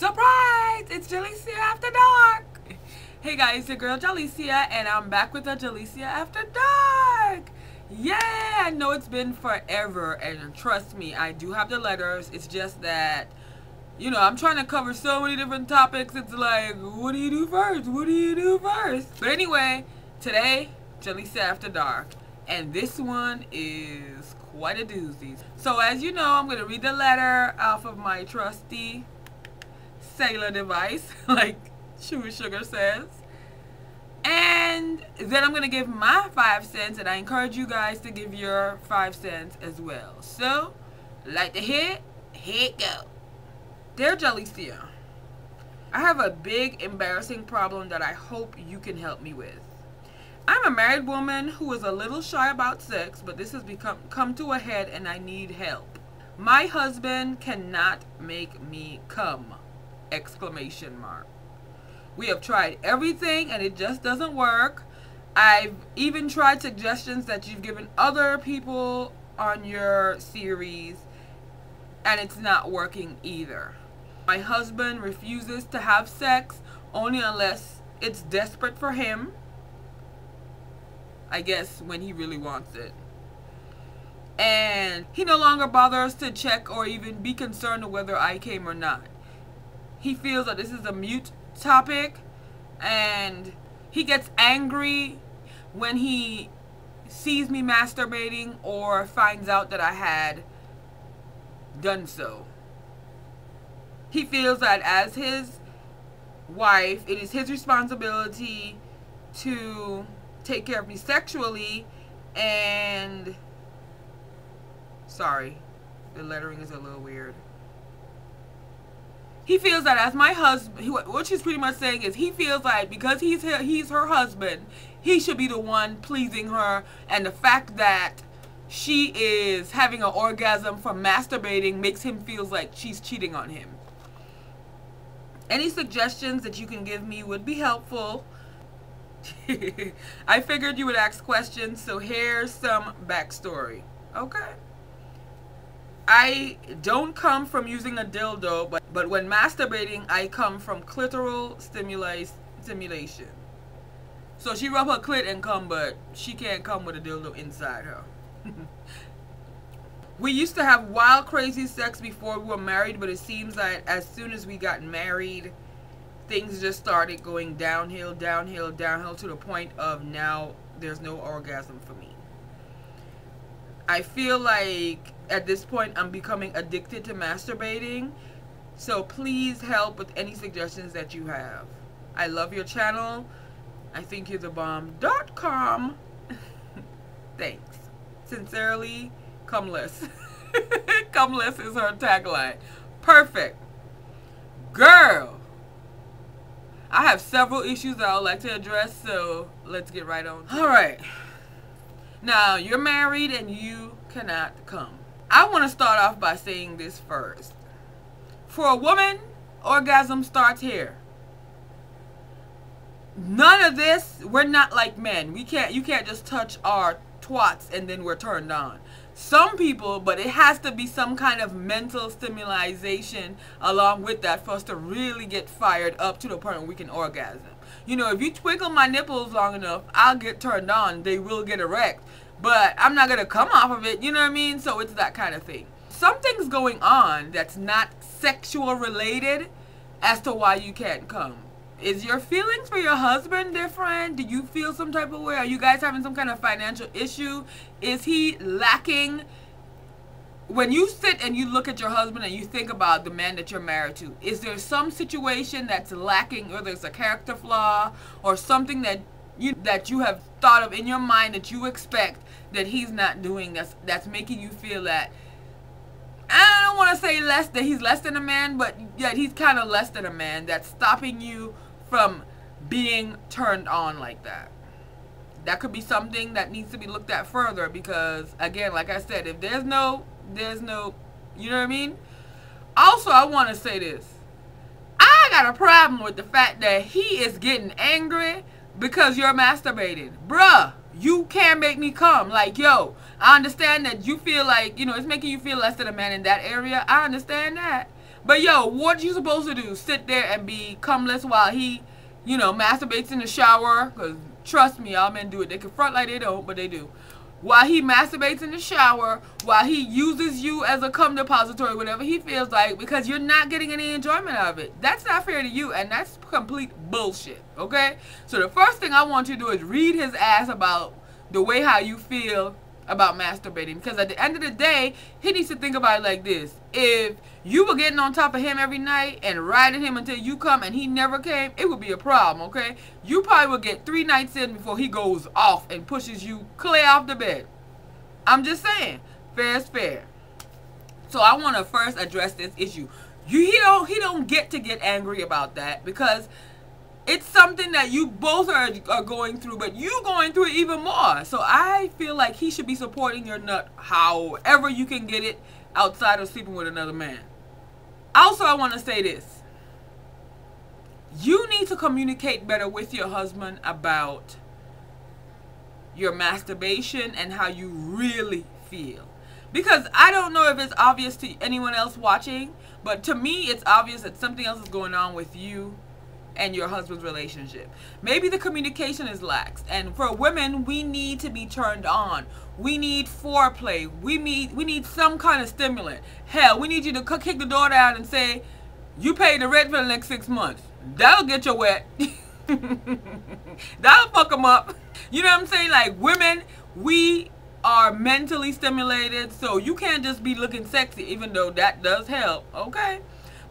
Surprise! It's Jahlicia After Dark! Hey guys, it's your girl Jahlicia, and I'm back with a Jahlicia After Dark! Yeah, I know it's been forever, and trust me, I do have the letters. It's just that, you know, I'm trying to cover so many different topics. It's like, what do you do first? What do you do first? But anyway, today, Jahlicia After Dark. And this one is quite a doozy. So as you know, I'm going to read the letter off of my trusty cellular device, like Sugar says. And then I'm going to give my 5 cents, and I encourage you guys to give your 5 cents as well. So, like to hit go. Dear Jahlicia, I have a big embarrassing problem that I hope you can help me with. I'm a married woman who is a little shy about sex, but this has come to a head and I need help. My husband cannot make me come! Exclamation mark. We have tried everything and it just doesn't work. I've even tried suggestions that you've given other people on your series, and it's not working either. My husband refuses to have sex only unless it's desperate for him. I guess when he really wants it. And he no longer bothers to check or even be concerned whether I came or not. He feels that this is a mute topic, and he gets angry when he sees me masturbating or finds out that I had done so. He feels that as his wife, it is his responsibility to take care of me sexually, and sorry, the lettering is a little weird. He feels that as my husband, what she's pretty much saying is he feels like because he's her husband, he should be the one pleasing her, and the fact that she is having an orgasm from masturbating makes him feel like she's cheating on him. Any suggestions that you can give me would be helpful. I figured you would ask questions, so here's some backstory. Okay. I don't come from using a dildo, but when masturbating, I come from clitoral stimulation. So she rub her clit and come, but she can't come with a dildo inside her. We used to have wild, crazy sex before we were married, but it seems like as soon as we got married, things just started going downhill to the point of now there's no orgasm for me. I feel like at this point I'm becoming addicted to masturbating, so please help with any suggestions that you have. I love your channel. I think you're the bomb.com. Thanks. Sincerely, Cumless. Cumless is her tagline. Perfect. Girl, I have several issues that I would like to address, so let's get right on. Alright. Now, you're married and you cannot come. I want to start off by saying this first. For a woman, orgasm starts here. None of this, we're not like men. You can't just touch our twats and then we're turned on. Some people, but it has to be some kind of mental stimulation along with that for us to really get fired up to the point where we can orgasm. You know, if you twinkle my nipples long enough, I'll get turned on. They will get erect. But I'm not going to come off of it. You know what I mean? So it's that kind of thing. Something's going on that's not sexual related as to why you can't come. Is your feelings for your husband different? Do you feel some type of way? Are you guys having some kind of financial issue? Is he lacking? When you sit and you look at your husband and you think about the man that you're married to, is there some situation that's lacking, or there's a character flaw or something that you have thought of in your mind that you expect that he's not doing, that's making you feel that, I don't want to say that he's less than a man, but yeah, he's kind of less than a man, that's stopping you from being turned on like that? That could be something that needs to be looked at further, because again, like I said, if there's no, you know what I mean? Also, I want to say this. I got a problem with the fact that he is getting angry because you're masturbating. Bruh, you can't make me come. Like, yo, I understand that you feel like, you know, it's making you feel less than a man in that area. I understand that. But yo, what you supposed to do? Sit there and be cumless while he, you know, masturbates in the shower? Because trust me, all men do it. They can front like they don't, but they do. While he masturbates in the shower, while he uses you as a cum depository, whatever he feels like, because you're not getting any enjoyment out of it. That's not fair to you, and that's complete bullshit, okay? So the first thing I want you to do is read his ass about the way how you feel about masturbating, because at the end of the day, he needs to think about it like this. If you were getting on top of him every night and riding him until you come and he never came, it would be a problem, okay? You probably would get 3 nights in before he goes off and pushes you clear off the bed. I'm just saying, fair is fair. So I want to first address this issue. He don't get to get angry about that, because it's something that you both are going through, but you going through it even more. So I feel like he should be supporting your nut however you can get it outside of sleeping with another man. Also, I want to say this. You need to communicate better with your husband about your masturbation and how you really feel. Because I don't know if it's obvious to anyone else watching, but to me it's obvious that something else is going on with you and your husband's relationship. Maybe the communication is lax, and for women, we need to be turned on. We need foreplay. We need some kind of stimulant. Hell, we need you to kick the door down and say, you pay the rent for the next 6 months. That'll get you wet. That'll fuck them up. You know what I'm saying? Like, women, we are mentally stimulated, so you can't just be looking sexy, even though that does help, okay?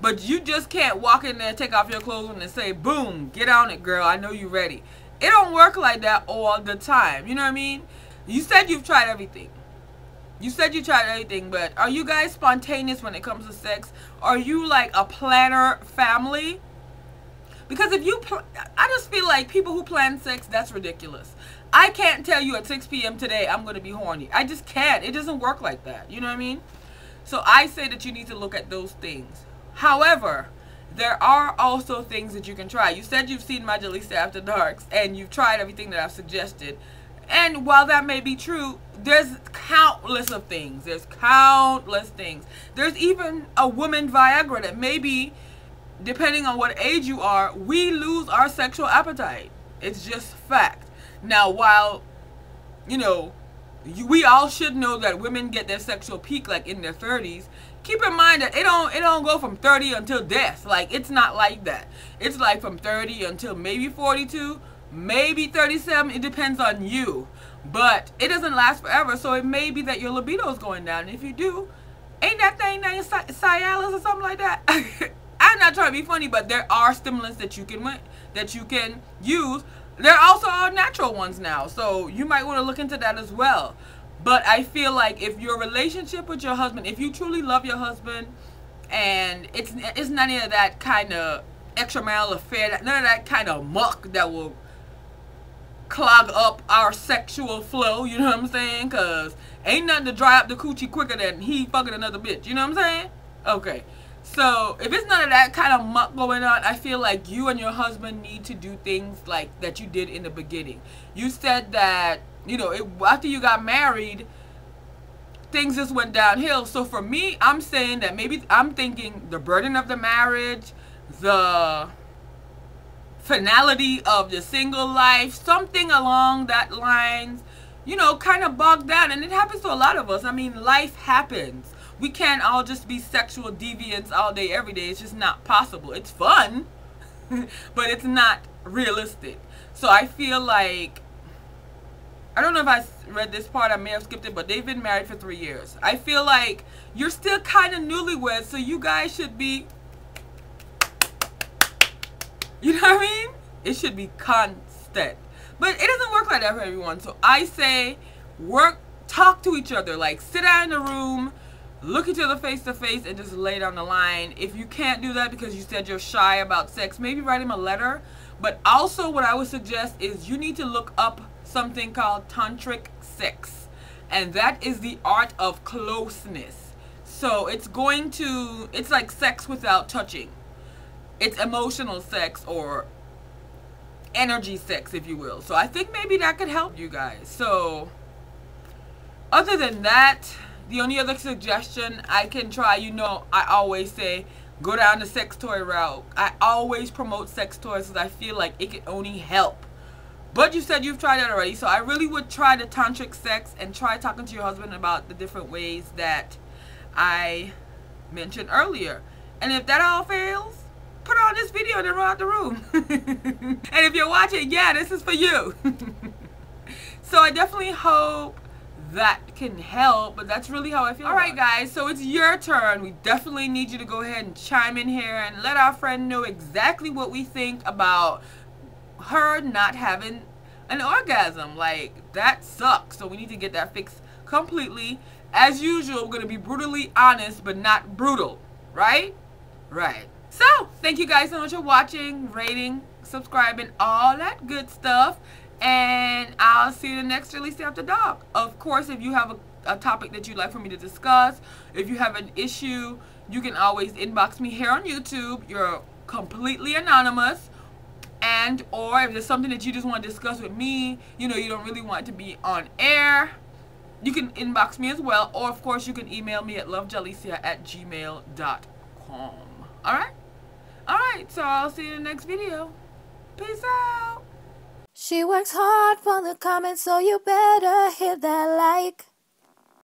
But you just can't walk in there, take off your clothes and say, boom, get on it, girl. I know you're ready. It don't work like that all the time. You know what I mean? You said you've tried everything. You said you tried everything, but are you guys spontaneous when it comes to sex? Are you like a planner family? Because if you, I just feel like people who plan sex, that's ridiculous. I can't tell you at 6 p.m. today I'm going to be horny. I just can't. It doesn't work like that. You know what I mean? So I say that you need to look at those things. However, there are also things that you can try. You said you've seen my Jahlicia After Darks and you've tried everything that I've suggested. And while that may be true, there's countless of things. There's countless things. There's even a woman Viagra that maybe, depending on what age you are, we lose our sexual appetite. It's just fact. Now, while, you know, we all should know that women get their sexual peak like in their 30s, keep in mind that it don't go from 30 until death. Like, it's not like that. It's like from 30 until maybe 42, maybe 37. It depends on you. But it doesn't last forever, so it may be that your libido is going down. And if you do, ain't that thing named Cialis or something like that? I'm not trying to be funny, but there are stimulants that you can use. There also are natural ones now, so you might want to look into that as well. But I feel like if your relationship with your husband, if you truly love your husband, and it's none of that kind of extramarital affair, none of that kind of muck that will clog up our sexual flow, you know what I'm saying? Because ain't nothing to dry up the coochie quicker than he fucking another bitch, you know what I'm saying? Okay. So, if it's none of that kind of muck going on, I feel like you and your husband need to do things like that you did in the beginning. You said that, you know, after you got married, things just went downhill. So, for me, I'm saying that maybe I'm thinking the burden of the marriage, the finality of the single life, something along that lines, you know, kind of bogged down. And it happens to a lot of us. I mean, life happens. We can't all just be sexual deviants all day, every day. It's just not possible. It's fun, but it's not realistic. So I feel like, I don't know if I read this part, I may have skipped it, but they've been married for 3 years. I feel like you're still kind of newlyweds, so you guys should be, you know what I mean? It should be constant. But it doesn't work like that for everyone. So I say, talk to each other. Like, sit down in the room, look each other face to face, and just lay down the line. If you can't do that because you said you're shy about sex, maybe write him a letter. But also what I would suggest is you need to look up something called tantric sex. And that is the art of closeness. So it's like sex without touching. It's emotional sex, or energy sex, if you will. So I think maybe that could help you guys. So other than that, the only other suggestion I can try, you know, I always say go down the sex toy route. I always promote sex toys because I feel like it can only help. But you said you've tried that already, so I really would try the tantric sex and try talking to your husband about the different ways that I mentioned earlier. And if that all fails, put on this video and then run out the room. And if you're watching, yeah, this is for you. So I definitely hope that can help, but that's really how I feel. Alright guys, so it's your turn. We definitely need you to go ahead and chime in here and let our friend know exactly what we think about her not having an orgasm. Like, that sucks. So we need to get that fixed completely. As usual, we're going to be brutally honest, but not brutal. Right? Right. So, thank you guys so much for watching, rating, subscribing, all that good stuff. And I'll see you in the next Jahlicia After Dark. Of course, if you have a topic that you'd like for me to discuss, if you have an issue, you can always inbox me here on YouTube. You're completely anonymous. And or if there's something that you just want to discuss with me, you know, you don't really want it to be on air, you can inbox me as well. Or of course you can email me at lovejahlicia@gmail.com. Alright? Alright, so I'll see you in the next video. Peace out. She works hard for the comments, so you better hit that like.